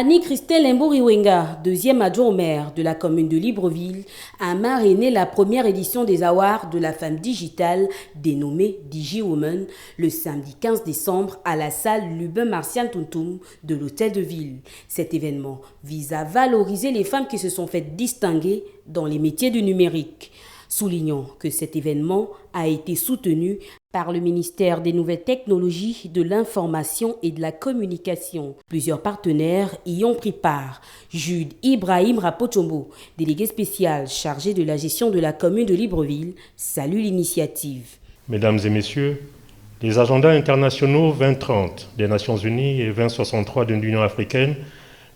Annie-Christelle Mboriwenga, deuxième adjoint au maire de la commune de Libreville, a marrainé la première édition des Awards de la femme digitale dénommée DigiWoman le samedi 15 décembre à la salle Lubin Martial Tuntum de l'hôtel de ville. Cet événement vise à valoriser les femmes qui se sont faites distinguer dans les métiers du numérique. Soulignant que cet événement a été soutenu par le ministère des Nouvelles Technologies, de l'Information et de la Communication. Plusieurs partenaires y ont pris part. Jude Ibrahim Rapochombo, délégué spécial chargé de la gestion de la commune de Libreville, salue l'initiative. Mesdames et messieurs, les agendas internationaux 2030 des Nations Unies et 2063 de l'Union africaine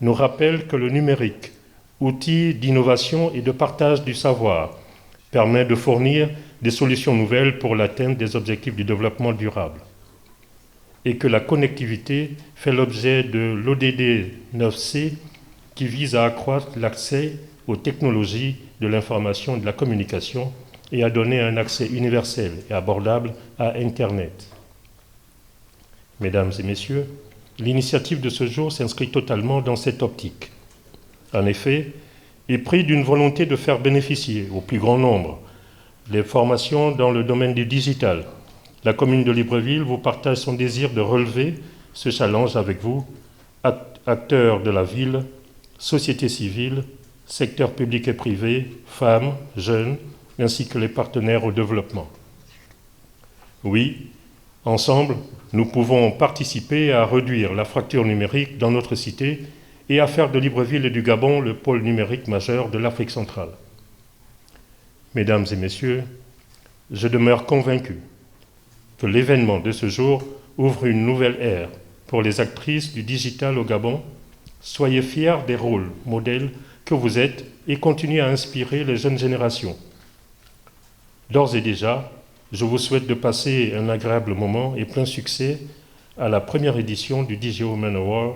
nous rappellent que le numérique, outil d'innovation et de partage du savoir, permet de fournir des solutions nouvelles pour l'atteinte des objectifs du développement durable et que la connectivité fait l'objet de l'ODD 9C qui vise à accroître l'accès aux technologies de l'information et de la communication et à donner un accès universel et abordable à Internet. Mesdames et messieurs, l'initiative de ce jour s'inscrit totalement dans cette optique. En effet, épris d'une volonté de faire bénéficier au plus grand nombre les formations dans le domaine du digital, la commune de Libreville vous partage son désir de relever ce challenge avec vous, acteurs de la ville, société civile, secteur public et privé, femmes, jeunes, ainsi que les partenaires au développement. Oui, ensemble, nous pouvons participer à réduire la fracture numérique dans notre cité et à faire de Libreville et du Gabon le pôle numérique majeur de l'Afrique centrale. Mesdames et messieurs, je demeure convaincu que l'événement de ce jour ouvre une nouvelle ère pour les actrices du digital au Gabon. Soyez fiers des rôles modèles que vous êtes et continuez à inspirer les jeunes générations. D'ores et déjà, je vous souhaite de passer un agréable moment et plein succès à la première édition du DigiWoman Award.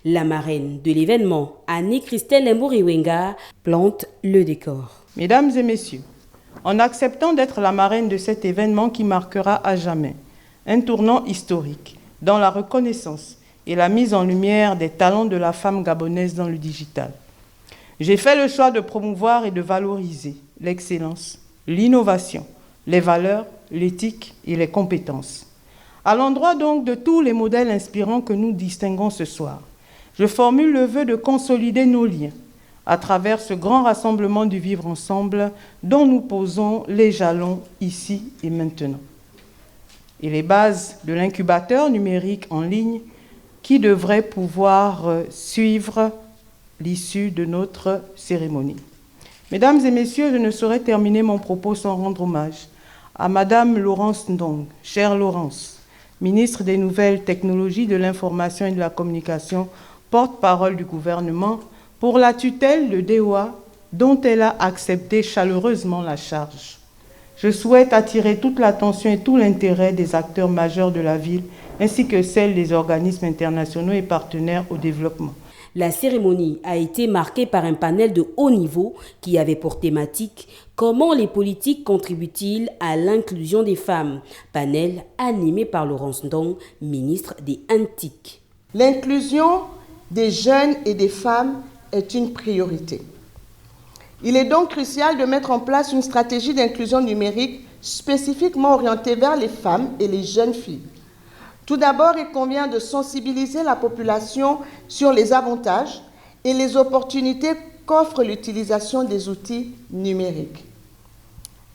La marraine de l'événement, Annie-Christelle Mboriwenga, plante le décor. Mesdames et messieurs, en acceptant d'être la marraine de cet événement qui marquera à jamais un tournant historique dans la reconnaissance et la mise en lumière des talents de la femme gabonaise dans le digital, j'ai fait le choix de promouvoir et de valoriser l'excellence, l'innovation, les valeurs, l'éthique et les compétences. À l'endroit donc de tous les modèles inspirants que nous distinguons ce soir, je formule le vœu de consolider nos liens à travers ce grand rassemblement du vivre ensemble dont nous posons les jalons ici et maintenant. Et les bases de l'incubateur numérique en ligne qui devrait pouvoir suivre l'issue de notre cérémonie. Mesdames et messieurs, je ne saurais terminer mon propos sans rendre hommage à Madame Laurence Ndong, chère Laurence, ministre des Nouvelles Technologies, de l'Information et de la Communication, porte-parole du gouvernement, pour la tutelle de DEWA dont elle a accepté chaleureusement la charge. Je souhaite attirer toute l'attention et tout l'intérêt des acteurs majeurs de la ville, ainsi que celle des organismes internationaux et partenaires au développement. La cérémonie a été marquée par un panel de haut niveau qui avait pour thématique « Comment les politiques contribuent-ils à l'inclusion des femmes ?» Panel animé par Laurence Ndong, ministre des Antiques. L'inclusion des jeunes et des femmes est une priorité. Il est donc crucial de mettre en place une stratégie d'inclusion numérique spécifiquement orientée vers les femmes et les jeunes filles. Tout d'abord, il convient de sensibiliser la population sur les avantages et les opportunités qu'offre l'utilisation des outils numériques.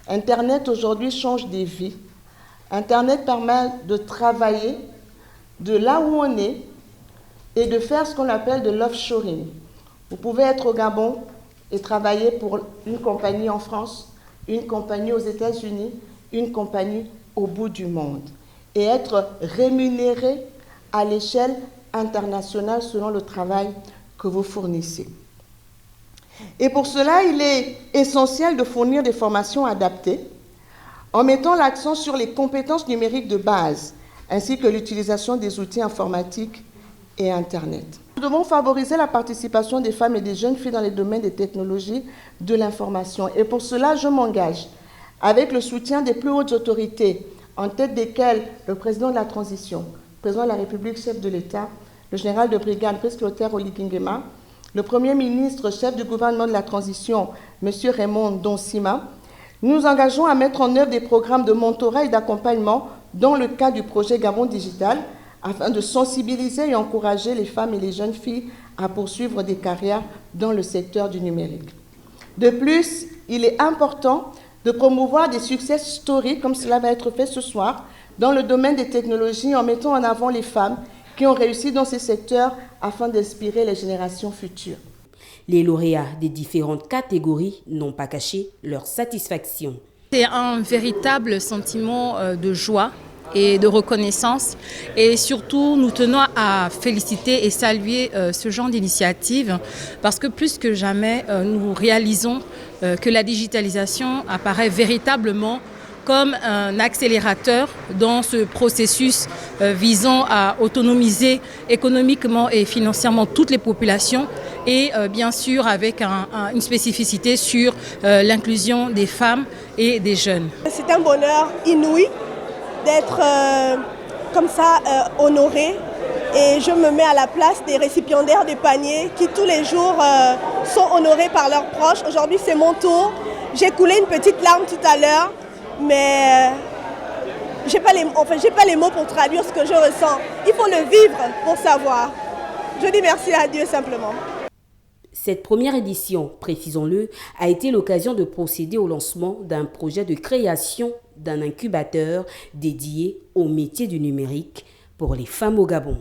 Internet aujourd'hui change des vies. Internet permet de travailler de là où on est et de faire ce qu'on appelle de l'offshoring. Vous pouvez être au Gabon et travailler pour une compagnie en France, une compagnie aux États-Unis, une compagnie au bout du monde et être rémunéré à l'échelle internationale selon le travail que vous fournissez. Et pour cela, il est essentiel de fournir des formations adaptées en mettant l'accent sur les compétences numériques de base ainsi que l'utilisation des outils informatiques et Internet. Nous devons favoriser la participation des femmes et des jeunes filles dans les domaines des technologies de l'information. Et pour cela, je m'engage, avec le soutien des plus hautes autorités, en tête desquelles le président de la transition, le président de la République, chef de l'État, le général de brigade Brice Clotaire Oligingema, le Premier ministre, chef du gouvernement de la transition, M. Raymond Donsima, nous nous engageons à mettre en œuvre des programmes de mentorat et d'accompagnement dans le cadre du projet Gabon Digital, afin de sensibiliser et encourager les femmes et les jeunes filles à poursuivre des carrières dans le secteur du numérique. De plus, il est important de promouvoir des success stories, comme cela va être fait ce soir, dans le domaine des technologies, en mettant en avant les femmes qui ont réussi dans ces secteurs afin d'inspirer les générations futures. Les lauréats des différentes catégories n'ont pas caché leur satisfaction. C'est un véritable sentiment de joie et de reconnaissance, et surtout nous tenons à féliciter et saluer ce genre d'initiative, parce que plus que jamais nous réalisons que la digitalisation apparaît véritablement comme un accélérateur dans ce processus visant à autonomiser économiquement et financièrement toutes les populations, et bien sûr avec une spécificité sur l'inclusion des femmes et des jeunes. C'est un bonheur inouï d'être comme ça honoré, et je me mets à la place des récipiendaires des paniers qui tous les jours sont honorés par leurs proches. Aujourd'hui c'est mon tour, j'ai coulé une petite larme tout à l'heure, mais j'ai pas les mots pour traduire ce que je ressens. Il faut le vivre pour savoir. Je dis merci à Dieu simplement. Cette première édition, précisons-le, a été l'occasion de procéder au lancement d'un projet de création d'un incubateur dédié au métier du numérique pour les femmes au Gabon.